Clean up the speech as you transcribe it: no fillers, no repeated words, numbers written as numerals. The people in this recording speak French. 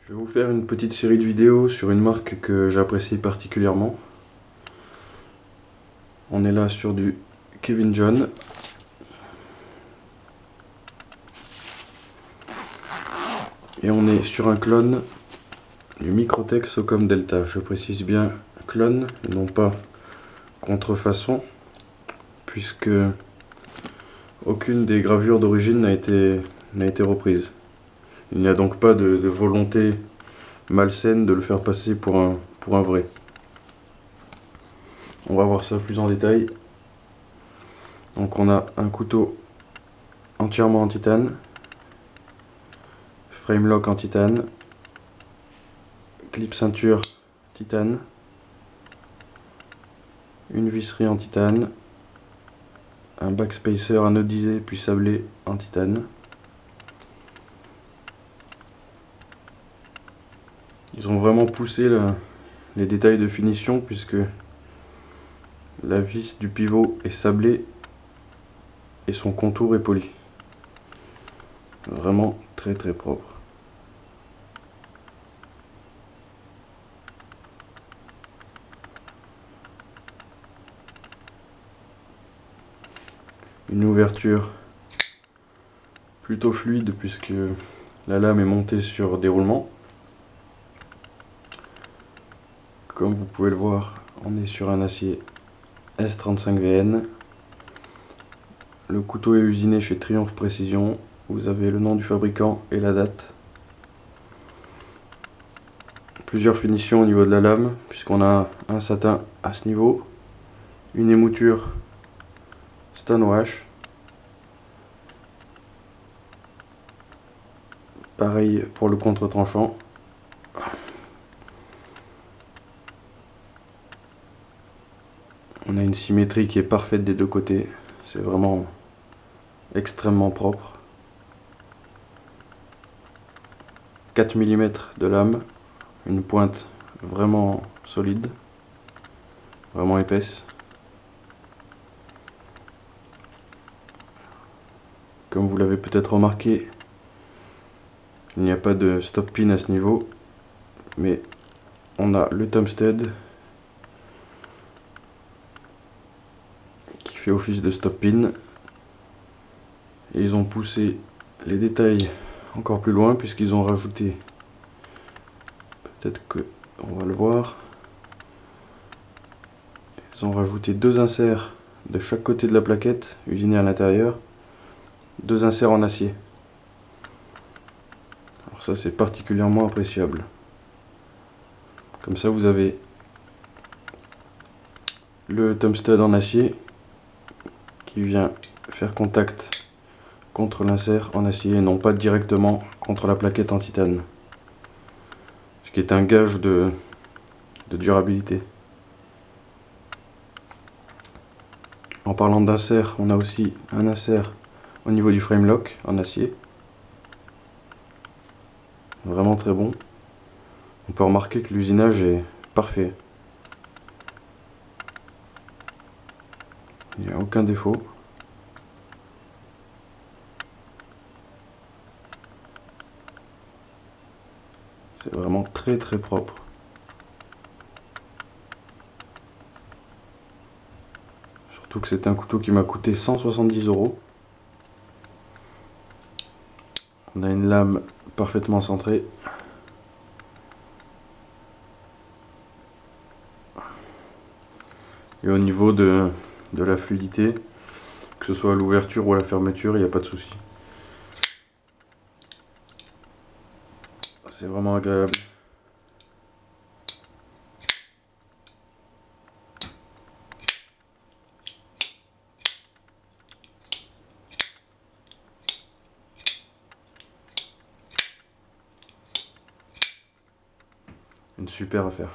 Je vais vous faire une petite série de vidéos sur une marque que j'apprécie particulièrement. On est là sur du Kevin John. Et on est sur un clone du Microtech Socom Delta. Je précise bien clone et non pas contrefaçon, puisque aucune des gravures d'origine n'a été reprise. Il n'y a donc pas de volonté malsaine de le faire passer pour un vrai. On va voir ça plus en détail. Donc on a un couteau entièrement en titane, frame lock en titane, clip ceinture titane, une visserie en titane, un backspacer anodisé puis sablé en titane. Ils ont vraiment poussé les détails de finition puisque la vis du pivot est sablée et son contour est poli. Vraiment très très propre. Une ouverture plutôt fluide puisque la lame est montée sur déroulement. Comme vous pouvez le voir, on est sur un acier S35VN. Le couteau est usiné chez Triomphe Précision. Vous avez le nom du fabricant et la date. Plusieurs finitions au niveau de la lame, puisqu'on a un satin à ce niveau, une émouture Stonewash. Pareil pour le contre-tranchant. On a une symétrie qui est parfaite des deux côtés. C'est vraiment extrêmement propre. 4 mm de lame, une pointe vraiment solide, vraiment épaisse. Comme vous l'avez peut-être remarqué, il n'y a pas de stop pin à ce niveau, mais on a le Tomstead qui fait office de stop pin. Et ils ont poussé les détails encore plus loin puisqu'ils ont rajouté, peut-être que on va le voir, ils ont rajouté deux inserts de chaque côté de la plaquette usinés à l'intérieur, deux inserts en acier. Alors ça c'est particulièrement appréciable. Comme ça vous avez le Tomstead en acier qui vient faire contact contre l'insert en acier et non pas directement contre la plaquette en titane, ce qui est un gage de durabilité. En parlant d'insert, on a aussi un insert au niveau du frame lock en acier, vraiment très bon. On peut remarquer que l'usinage est parfait, il n'y a aucun défaut. C'est vraiment très très propre. Surtout que c'est un couteau qui m'a coûté 170 €. On a une lame parfaitement centrée. Et au niveau de la fluidité, que ce soit à l'ouverture ou à la fermeture, il n'y a pas de souci. C'est vraiment agréable. Une super affaire.